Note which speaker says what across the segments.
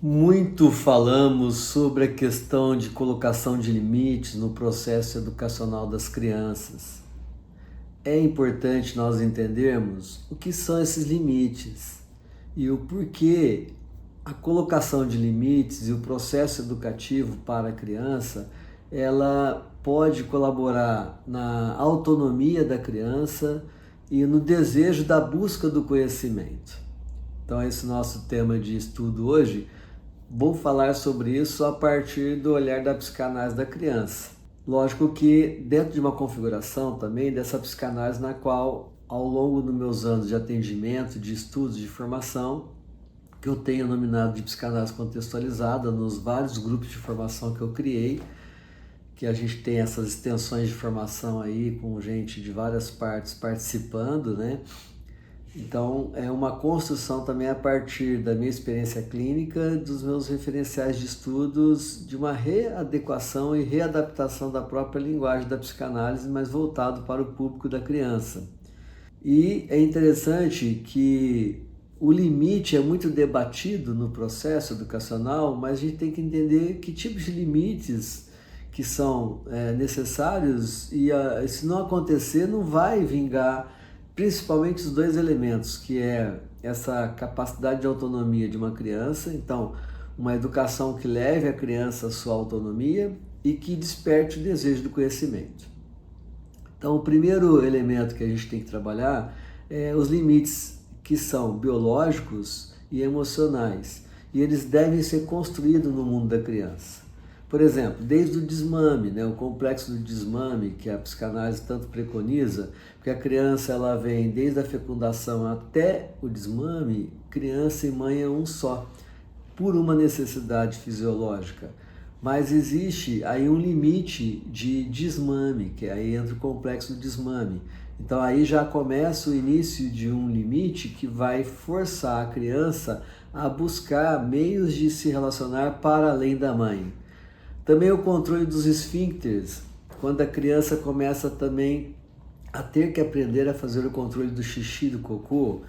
Speaker 1: Muito falamos sobre a questão de colocação de limites no processo educacional das crianças. É importante nós entendermos o que são esses limites e o porquê a colocação de limites e o processo educativo para a criança, ela pode colaborar na autonomia da criança e no desejo da busca do conhecimento. Então, esse nosso tema de estudo hoje. Vou falar sobre isso a partir do olhar da psicanálise da criança. Lógico que dentro de uma configuração também dessa psicanálise na qual, ao longo dos meus anos de atendimento, de estudos, de formação, que eu tenho nominado de psicanálise contextualizada nos vários grupos de formação que eu criei, que a gente tem essas extensões de formação aí com gente de várias partes participando, né? Então, é uma construção também a partir da minha experiência clínica, dos meus referenciais de estudos, de uma readequação e readaptação da própria linguagem da psicanálise, mas voltado para o público da criança. E é interessante que o limite é muito debatido no processo educacional, mas a gente tem que entender que tipos de limites que são necessários e se não acontecer, não vai vingar principalmente os dois elementos, que é essa capacidade de autonomia de uma criança, então uma educação que leve a criança à sua autonomia e que desperte o desejo do conhecimento. Então, o primeiro elemento que a gente tem que trabalhar é os limites que são biológicos e emocionais, e eles devem ser construídos no mundo da criança. Por exemplo, desde o desmame, né, o complexo do desmame, que a psicanálise tanto preconiza, porque a criança ela vem desde a fecundação até o desmame, criança e mãe é um só, por uma necessidade fisiológica. Mas existe aí um limite de desmame, que aí entra o complexo do desmame. Então aí já começa o início de um limite que vai forçar a criança a buscar meios de se relacionar para além da mãe. Também o controle dos esfíncteres, quando a criança começa também a ter que aprender a fazer o controle do xixi e do cocô.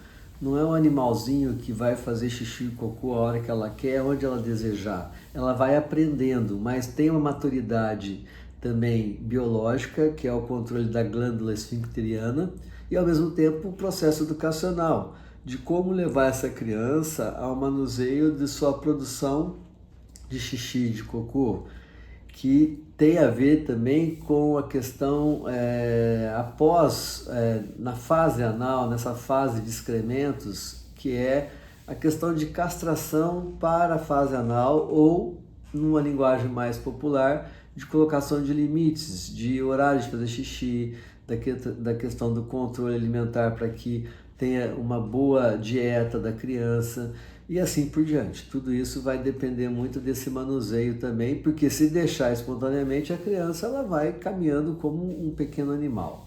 Speaker 1: Não é um animalzinho que vai fazer xixi e cocô a hora que ela quer, onde ela desejar. Ela vai aprendendo, mas tem uma maturidade também biológica, que é o controle da glândula esfincteriana, e ao mesmo tempo o processo educacional, de como levar essa criança ao manuseio de sua produção de xixi e de cocô, que tem a ver também com a questão após, na fase anal, nessa fase de excrementos, que é a questão de castração para a fase anal ou, numa linguagem mais popular, de colocação de limites, de horário de fazer xixi, da questão do controle alimentar para que tenha uma boa dieta da criança e assim por diante. Tudo isso vai depender muito desse manuseio também, porque se deixar espontaneamente a criança ela vai caminhando como um pequeno animal.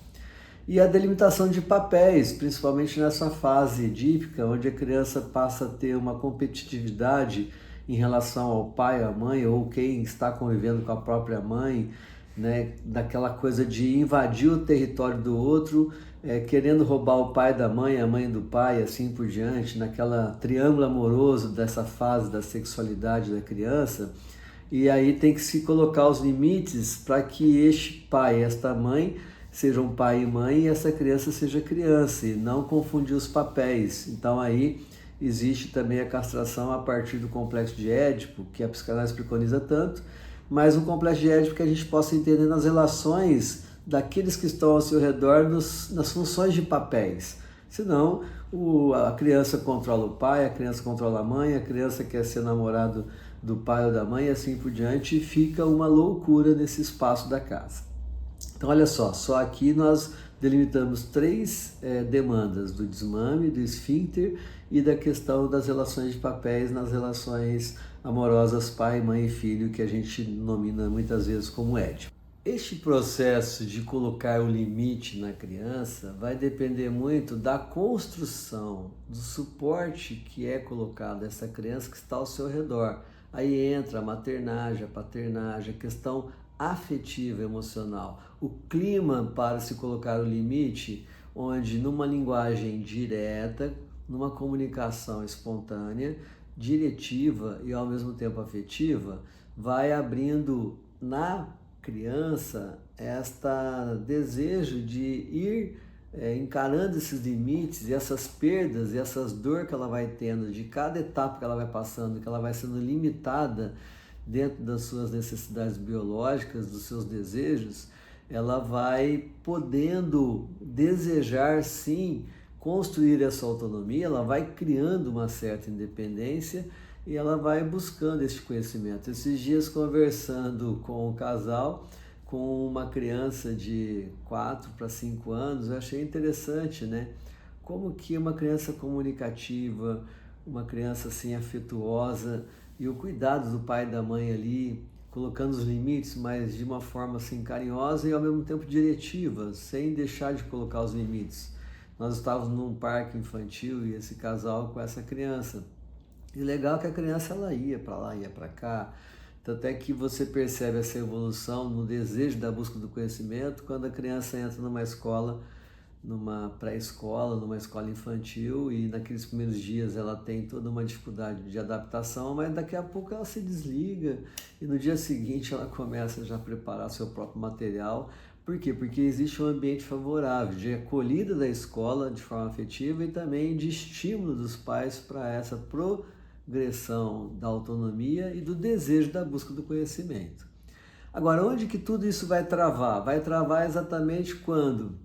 Speaker 1: E a delimitação de papéis, principalmente nessa fase edípica, onde a criança passa a ter uma competitividade em relação ao pai, à mãe, ou quem está convivendo com a própria mãe, né, daquela coisa de invadir o território do outro, querendo roubar o pai da mãe, a mãe do pai, assim por diante, naquela triângulo amoroso dessa fase da sexualidade da criança. E aí tem que se colocar os limites para que este pai e esta mãe sejam pai e mãe e essa criança seja criança, e não confundir os papéis. Então aí existe também a castração a partir do complexo de Édipo, que a psicanálise preconiza tanto, mas um complexo de Édipo que a gente possa entender nas relações daqueles que estão ao seu redor nas funções de papéis. Senão, a criança controla o pai, a criança controla a mãe, a criança quer ser namorado do pai ou da mãe e assim por diante, e fica uma loucura nesse espaço da casa. Então, olha só aqui nós delimitamos três demandas, do desmame, do esfíncter e da questão das relações de papéis nas relações amorosas pai, mãe e filho, que a gente nomina muitas vezes como Édipo. Este processo de colocar o limite na criança vai depender muito da construção, do suporte que é colocado a essa criança que está ao seu redor. Aí entra a maternagem, a paternagem, a questão afetiva, emocional, o clima para se colocar o limite, onde numa linguagem direta, numa comunicação espontânea, diretiva e ao mesmo tempo afetiva, vai abrindo na criança esta desejo de ir encarando esses limites e essas perdas e essas dores que ela vai tendo de cada etapa que ela vai passando, que ela vai sendo limitada dentro das suas necessidades biológicas, dos seus desejos, ela vai podendo desejar sim construir essa autonomia, ela vai criando uma certa independência e ela vai buscando esse conhecimento. Esses dias conversando com um casal, com uma criança de 4 para 5 anos, eu achei interessante, né? Como que uma criança comunicativa, uma criança assim afetuosa e o cuidado do pai e da mãe ali, colocando os limites, mas de uma forma assim carinhosa e ao mesmo tempo diretiva, sem deixar de colocar os limites. Nós estávamos num parque infantil e esse casal com essa criança. E legal que a criança ela ia para lá, ia para cá. Tanto é que você percebe essa evolução no desejo da busca do conhecimento quando a criança entra numa escola, numa pré-escola, numa escola infantil, e naqueles primeiros dias ela tem toda uma dificuldade de adaptação, mas daqui a pouco ela se desliga e no dia seguinte ela começa já a preparar seu próprio material. Por quê? Porque existe um ambiente favorável de acolhida da escola de forma afetiva e também de estímulo dos pais para essa progressão da autonomia e do desejo da busca do conhecimento. Agora, onde que tudo isso vai travar? Vai travar exatamente quando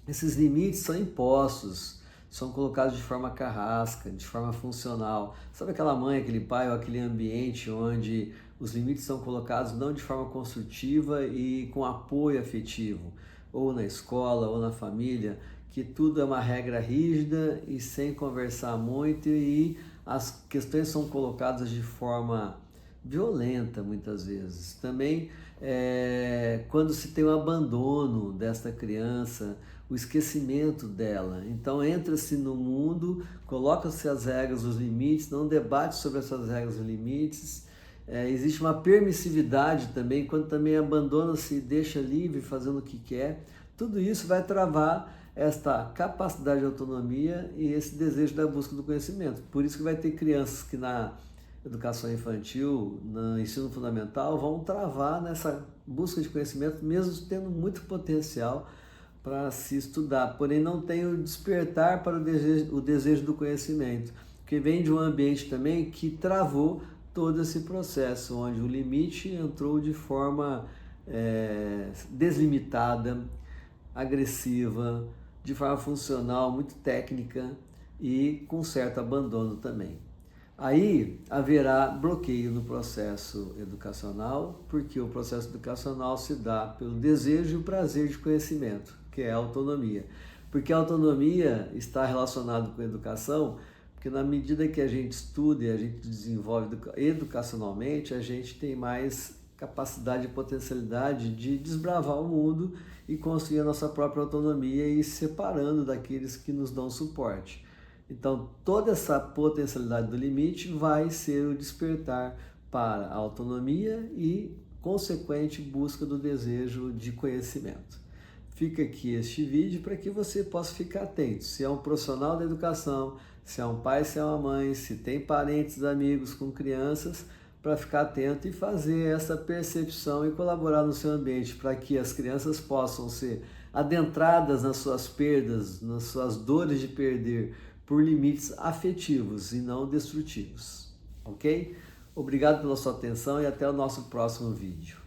Speaker 1: esses limites são impostos, são colocados de forma carrasca, de forma funcional. Sabe aquela mãe, aquele pai ou aquele ambiente onde os limites são colocados não de forma construtiva e com apoio afetivo, ou na escola, ou na família, que tudo é uma regra rígida e sem conversar muito e as questões são colocadas de forma violenta muitas vezes. Também quando se tem o abandono desta criança, o esquecimento dela. Então entra-se no mundo, coloca-se as regras, os limites, não debate sobre essas regras e limites. Existe uma permissividade também, quando também abandona-se e deixa livre, fazendo o que quer. Tudo isso vai travar esta capacidade de autonomia e esse desejo da busca do conhecimento. Por isso que vai ter crianças que na educação infantil, no ensino fundamental, vão travar nessa busca de conhecimento, mesmo tendo muito potencial para se estudar, porém não tem o despertar para o desejo do conhecimento, que vem de um ambiente também que travou todo esse processo, onde o limite entrou de forma deslimitada, agressiva, de forma funcional, muito técnica e com certo abandono também. Aí haverá bloqueio no processo educacional, porque o processo educacional se dá pelo desejo e o prazer de conhecimento, que é a autonomia. Porque a autonomia está relacionada com a educação, porque na medida que a gente estuda e a gente desenvolve educacionalmente, a gente tem mais capacidade e potencialidade de desbravar o mundo e construir a nossa própria autonomia e se separando daqueles que nos dão suporte. Então, toda essa potencialidade do limite vai ser o despertar para a autonomia e consequente busca do desejo de conhecimento. Fica aqui este vídeo para que você possa ficar atento. Se é um profissional da educação, se é um pai, se é uma mãe, se tem parentes, amigos com crianças, para ficar atento e fazer essa percepção e colaborar no seu ambiente para que as crianças possam ser adentradas nas suas perdas, nas suas dores de perder, por limites afetivos e não destrutivos, ok? Obrigado pela sua atenção e até o nosso próximo vídeo.